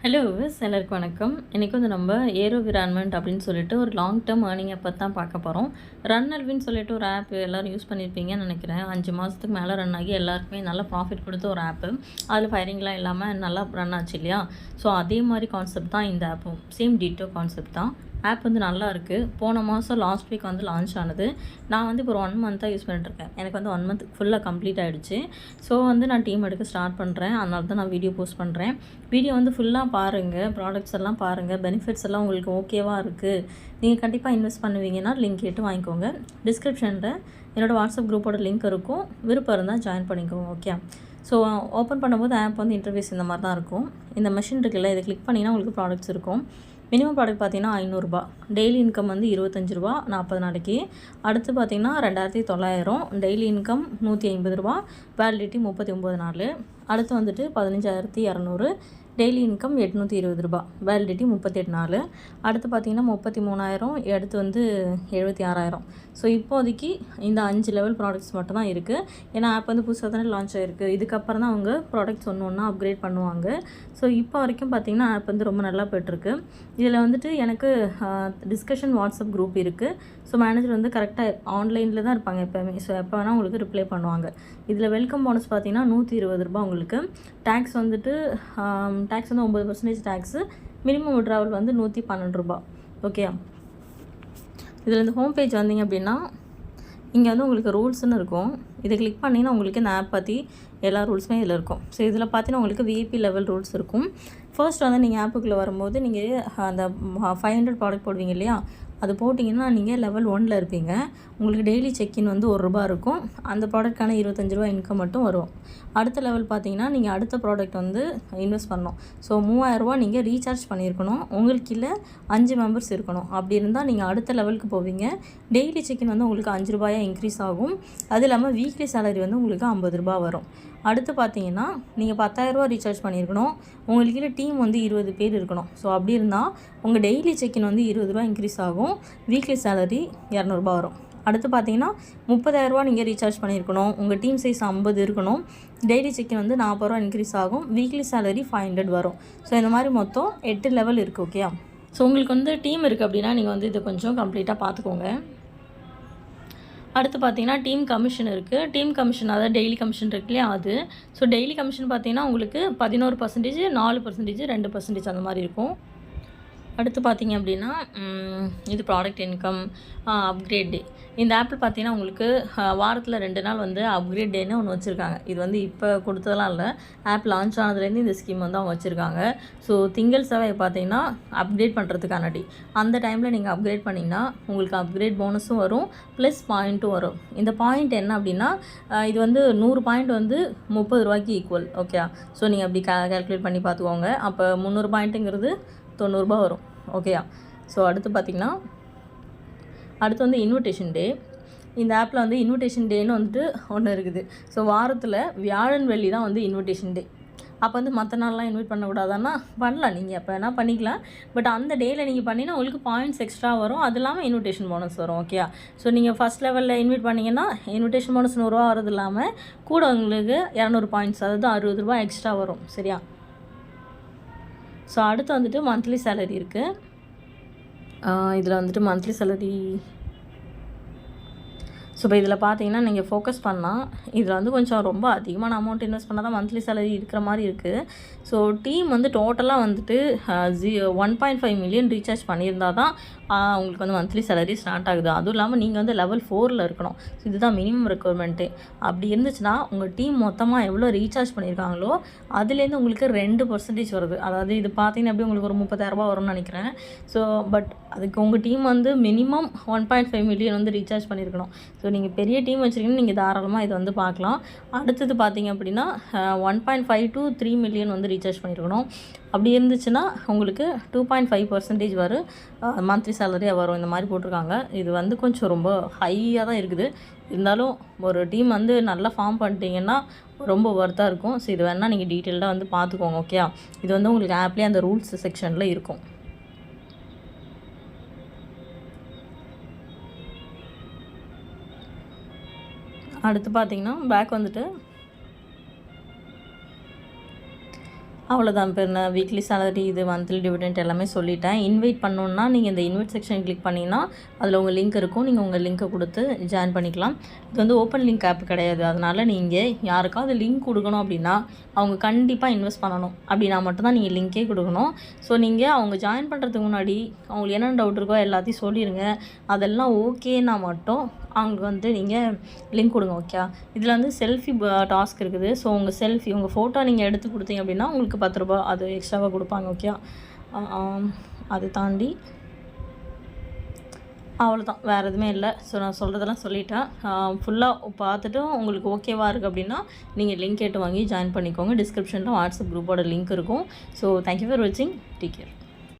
Hello விவஸ் எல்லாருக்கும் வணக்கம். இன்றைக்கி வந்து நம்ம ஏரோவிரான்மெண்ட் அப்படின்னு சொல்லிட்டு ஒரு லாங் டேர்ம் ஏர்னிங் ஆப்பை தான் பார்க்க போகிறோம். ரன்னல்வின்னு சொல்லிட்டு ஒரு ஆப் எல்லோரும் யூஸ் பண்ணியிருப்பீங்கன்னு நினைக்கிறேன். 5 மாதத்துக்கு மேலே ரன் ஆகி எல்லாருக்குமே நல்லா ப்ராஃபிட் கொடுத்த ஒரு ஆப்பு. அதில் ஃபயரிங்லாம் இல்லாமல் நல்லா ரன் ஆச்சு இல்லையா? ஸோ அதே மாதிரி கான்செப்ட் தான் இந்த ஆப்பும். சேம் டீட்டோ கான்செப்ட் தான். ஆப் வந்து நல்லா இருக்குது. போன மாதம் லாஸ்ட் வீக் வந்து லான்ச் ஆனது. நான் வந்து இப்போ ஒரு 1 மந்த்தாக யூஸ் பண்ணிட்டுருக்கேன். எனக்கு வந்து 1 மந்த் ஃபுல்லாக கம்ப்ளீட் ஆகிடுச்சு. ஸோ வந்து நான் டீம் எடுக்க ஸ்டார்ட் பண்ணுறேன். அதனால தான் நான் வீடியோ போஸ்ட் பண்ணுறேன். வீடியோ வந்து ஃபுல்லாக பாருங்கள், ப்ராடக்ட்ஸ் எல்லாம் பாருங்கள், பெனிஃபிட்ஸ் எல்லாம் உங்களுக்கு ஓகேவாக இருக்குது, நீங்கள் கண்டிப்பாக இன்வெஸ்ட் பண்ணுவீங்கன்னா லிங்க் கேட்டு வாங்கிக்கோங்க. டிஸ்கிரிப்ஷனில் என்னோடய வாட்ஸ்அப் குரூப்போட லிங்க் இருக்கும். விருப்பம் இருந்தால் ஜாயின் பண்ணிக்கோங்க. ஓகே. ஸோ ஓப்பன் பண்ணும்போது ஆப் வந்து இன்டர்ஃபேஸ் இந்த மாதிரி தான் இருக்கும். இந்த மெஷின் இருக்குல்ல, இதை கிளிக் பண்ணிங்கன்னா உங்களுக்கு ப்ராடக்ட்ஸ் இருக்கும். மினிமம் ப்ராடக்ட் பார்த்தீங்கன்னா ₹500. டெய்லி இன்கம் வந்து ₹25 40 நாளைக்கு. அடுத்து பார்த்தீங்கன்னா 2900. Daily income ₹150. வேலிடிட்டி 39 நாள். அடுத்து வந்துட்டு 15200. Daily income ₹820. வேலிடிட்டி 38 நாள். அடுத்து பார்த்தீங்கன்னா 33,000. அடுத்து வந்து 76,000. ஸோ இப்போதைக்கு இந்த 5 லெவல் ப்ராடக்ட்ஸ் மட்டும் தான் இருக்குது. ஏன்னா ஆப் வந்து புதுசாக தானே லான்ச் ஆகிருக்கு. இதுக்கப்புறம் தான் அவங்க ப்ராடக்ட்ஸ் ஒன்று ஒன்றா அப்கிரேட் பண்ணுவாங்க. ஸோ இப்போ வரைக்கும் பார்த்தீங்கன்னா ஆப் வந்து ரொம்ப நல்லா போய்ட்டுருக்கு. இதில் வந்துட்டு எனக்கு டிஸ்கஷன் வாட்ஸ்அப் குரூப் இருக்குது. ஸோ மேனேஜர் வந்து கரெக்டாக ஆன்லைனில் தான் இருப்பாங்க எப்போவுமே. ஸோ எப்போ வேணால் உங்களுக்கு ரிப்ளை பண்ணுவாங்க. இதில் வெல்கம் போனஸ் பார்த்தீங்கன்னா ₹120 உங்களுக்கு. டேக்ஸ் வந்துட்டு டேக்ஸ் வந்து 9% டேக்ஸு. மினிமம் விட்ராவல் வந்து ₹112. ஓகே. இதில் இந்த ஹோம் பேஜ் வந்தீங்க அப்படின்னா இங்கே வந்து உங்களுக்கு ரூல்ஸ்னு இருக்கும். இதை கிளிக் பண்ணிங்கன்னா உங்களுக்கு இந்த ஆப் பற்றி எல்லா ரூல்ஸுமே இதில் இருக்கும். ஸோ இதில் பார்த்தீங்கன்னா உங்களுக்கு விஐபி லெவல் ரூல்ஸ் இருக்கும். ஃபர்ஸ்ட் வந்து நீங்கள் ஆப்புக்குள்ளே வரும்போது நீங்கள் அந்த 500 ப்ராடக்ட் போடுவீங்க இல்லையா, அது போட்டிங்கன்னா நீங்கள் லெவல் 1ல் இருப்பீங்க. உங்களுக்கு டெய்லி செக்இன் வந்து ₹1 இருக்கும். அந்த ப்ராடக்ட்கான ₹25 இன்கம் மட்டும் வரும். அடுத்த லெவல் பார்த்தீங்கன்னா நீங்கள் அடுத்த ப்ராடக்ட் வந்து இன்வெஸ்ட் பண்ணணும். ஸோ ₹3000 நீங்கள் ரீசார்ஜ் பண்ணியிருக்கணும். உங்களுக்கு இல்லை 5 மெம்பர்ஸ் இருக்கணும். அப்படி இருந்தால் நீங்கள் அடுத்த லெவலுக்கு போவீங்க. டெய்லி செக்இன் வந்து உங்களுக்கு ₹5 இன்க்ரீஸ் ஆகும். அது இல்லாமல் வீக்லி சேலரி வந்து உங்களுக்கு ₹50 வரும். அடுத்து பார்த்தீங்கன்னா நீங்கள் ₹10,000 ரீசார்ஜ் பண்ணியிருக்கணும். உங்களுக்கு இல்லை டீம் வந்து 20 பேர் இருக்கணும். ஸோ அப்படி இருந்தால் உங்கள் டெய்லி செக்இன் வந்து ₹20 இன்க்ரீஸ் ஆகும். வீக்லி சேலரி ₹200 வரும். அடுத்து பார்த்தீங்கன்னா ₹30,000 நீங்கள் ரீசார்ஜ் பண்ணியிருக்கணும். உங்கள் டீம் சைஸ் 50 இருக்கணும். டெய்லி செக்இன் வந்து ₹40 இன்க்ரீஸ் ஆகும். வீக்லி சேலரி 500 வரும். ஸோ இந்த மாதிரி மொத்தம் 8 லெவல் இருக்குது. ஓகே. ஸோ உங்களுக்கு வந்து டீம் இருக்குது அப்படின்னா நீங்கள் வந்து இதை கொஞ்சம் கம்ப்ளீட்டாக பார்த்துக்கோங்க. அடுத்து பார்த்தீங்கன்னா டீம் கமிஷன் இருக்குது. டீம் கமிஷன் அதாவது டெய்லி கமிஷன் இருக்கு இல்லையா அது. ஸோ டெய்லி கமிஷன் பார்த்தீங்கன்னா உங்களுக்கு 11%, 4%, 2% அந்த மாதிரி இருக்கும். அடுத்து பார்த்தீங்க அப்படின்னா இது ப்ராடக்ட் இன்கம், அப்கிரேட் டே. இந்த ஆப்பில் பார்த்தீங்கன்னா உங்களுக்கு வாரத்தில் 2 நாள் வந்து அப்கிரேட் டேன்னு ஒன்று வச்சுருக்காங்க. இது வந்து இப்போ கொடுத்ததெல்லாம் இல்லை. ஆப் லான்ச் ஆனதுலேருந்து இந்த ஸ்கீம் வந்து அவங்க வச்சுருக்காங்க. ஸோ திங்கள் செவ்வாய் பார்த்தீங்கன்னா அப்கிரேட் பண்ணுறதுக்கான டே. அந்த டைமில் நீங்கள் அப்கிரேட் பண்ணிங்கன்னா உங்களுக்கு அப்கிரேட் போனஸும் வரும், ப்ளஸ் பாயிண்ட்டும் வரும். இந்த பாயிண்ட் என்ன அப்படின்னா இது வந்து 100 பாயிண்ட் வந்து ₹30 ஈக்குவல். ஓகே. ஸோ நீங்கள் அப்படி கால்குலேட் பண்ணி பார்த்துக்கோங்க. அப்போ 300 பாயிண்ட்டுங்கிறது ₹90 வரும். ஓகேயா. ஸோ அடுத்து பார்த்திங்கன்னா அடுத்து வந்து இன்விடேஷன் டே. இந்த ஆப்பில் வந்து இன்விடேஷன் டேன்னு வந்துட்டு ஒன்று இருக்குது. ஸோ வாரத்தில் வியாழன் வெள்ளி தான் வந்து இன்விடேஷன் டே. அப்போ வந்து மற்ற நாள்லாம் இன்வைட் பண்ணக்கூடாதுன்னா பண்ணலாம், நீங்கள் எப்போ வேணால் பண்ணிக்கலாம். பட் அந்த டேயில் நீங்கள் பண்ணிங்கன்னா உங்களுக்கு பாயிண்ட்ஸ் எக்ஸ்ட்ரா வரும். அது இல்லாமல் இன்விடேஷன் போனஸ் வரும். ஓகே. ஸோ நீங்கள் ஃபஸ்ட் லெவலில் இன்வைட் பண்ணிங்கன்னா இன்விடேஷன் போனஸ் ₹100 வரது இல்லாமல் கூட உங்களுக்கு 200 பாயிண்ட்ஸ், அதாவது ₹60 எக்ஸ்ட்ரா வரும். சரியா. ஸோ அடுத்து வந்துட்டு மந்த்லி சேலரி இருக்குது. இதில் வந்துட்டு மந்த்லி சேலரி ஸோ இப்போ இதில் பார்த்தீங்கன்னா நீங்கள் ஃபோக்கஸ் பண்ணால் இதில் வந்து கொஞ்சம் ரொம்ப அதிகமான அமௌண்ட் இன்வெஸ்ட் பண்ணால் தான் மந்த்லி சேலரி இருக்கிற மாதிரி இருக்குது. ஸோ டீம் வந்து டோட்டலாக வந்துட்டு 1.5 மில்லியன் ரீசார்ஜ் பண்ணியிருந்தால் தான் உங்களுக்கு வந்து மந்த்லி சேலரி ஸ்டார்ட் ஆகுது. அதுவும் இல்லாமல் நீங்கள் வந்து லெவல் 4ல் இருக்கணும். ஸோ இதுதான் மினிமம் ரெக்குவயர்மெண்ட்டு. அப்படி இருந்துச்சுன்னா உங்கள் டீம் மொத்தமாக எவ்வளோ ரீசார்ஜ் பண்ணியிருக்காங்களோ அதுலேருந்து உங்களுக்கு 2% வருது. அதாவது இது பார்த்தீங்கன்னா எப்படி உங்களுக்கு ஒரு ₹30,000 வரும்னு நினைக்கிறேன். ஸோ பட் அதுக்கு உங்கள் டீம் வந்து மினிமம் 1.5 மில்லியன் வந்து ரீசார்ஜ் பண்ணியிருக்கணும். ஸோ நீங்கள் பெரிய டீம் வச்சுருக்கீங்கன்னா நீங்கள் தாராளமாக இதை வந்து பார்க்கலாம். அடுத்தது பார்த்தீங்க அப்படின்னா 1.5 to 3 மில்லியன் வந்து ரீசார்ஜ் பண்ணியிருக்கணும். அப்படி இருந்துச்சுன்னா உங்களுக்கு 2.5% வரும் மந்த்லி சேலரியாக வரும். இந்த மாதிரி போட்டிருக்காங்க. இது வந்து கொஞ்சம் ரொம்ப ஹையாக தான் இருக்குது. இருந்தாலும் ஒரு டீம் வந்து நல்லா ஃபார்ம் பண்ணிட்டீங்கன்னா ரொம்ப ஒர்த்தாக இருக்கும். ஸோ இது வேணால் நீங்கள் டீட்டெயில்டாக வந்து பார்த்துக்கோங்க. ஓகே. இது வந்து உங்களுக்கு ஆப்லேயே அந்த ரூல்ஸ் செக்ஷனில் இருக்கும். அடுத்து பார்த்தீங்கன்னா பேக் வந்துட்டு அவ்வளோதான். இப்போ நான் வீக்லி சேலரி இது மந்த்லி டிவிடெண்ட் எல்லாமே சொல்லிட்டேன். இன்வைட் பண்ணணுன்னா நீங்கள் இந்த இன்வைட் செக்ஷன் கிளிக் பண்ணிங்கன்னா அதில் உங்கள் லிங்க் இருக்கும். நீங்கள் உங்கள் லிங்க்கை கொடுத்து ஜாயின் பண்ணிக்கலாம். இது வந்து ஓப்பன் லிங்க் ஆப் கிடையாது. அதனால் நீங்கள் யாருக்காவது லிங்க் கொடுக்கணும் அப்படின்னா அவங்க கண்டிப்பாக இன்வெஸ்ட் பண்ணணும் அப்படின்னா மட்டும்தான் நீங்கள் லிங்க்கே கொடுக்கணும். ஸோ நீங்கள் அவங்க ஜாயின் பண்ணுறதுக்கு முன்னாடி அவங்களுக்கு என்னென்ன டவுட் இருக்கோ எல்லாத்தையும் சொல்லிடுங்க. அதெல்லாம் ஓகேன்னா மட்டும் அவங்களுக்கு வந்து நீங்கள் லிங்க் கொடுங்க. ஓகே, இதில் வந்து செல்ஃபி டாஸ்க் இருக்குது. ஸோ உங்கள் செல்ஃபி உங்கள் ஃபோட்டோ நீங்கள் எடுத்து கொடுத்தீங்க அப்படின்னா உங்களுக்கு ₹10 அது எக்ஸ்ட்ராவாக கொடுப்பாங்க. ஓகே, அது தாண்டி அவ்வளோதான், வேறு எதுவுமே இல்லை. ஸோ நான் சொல்கிறதெல்லாம் சொல்லிட்டேன். ஃபுல்லாக பார்த்துட்டு உங்களுக்கு ஓகேவா இருக்குது அப்படின்னா நீங்கள் லிங்க் கேட்டு வாங்கி ஜாயின் பண்ணிக்கோங்க. டிஸ்கிரிப்ஷனில் வாட்ஸ்அப் குரூப்போட லிங்க் இருக்கும். ஸோ தேங்க்யூ ஃபார் வாட்சிங். Take care.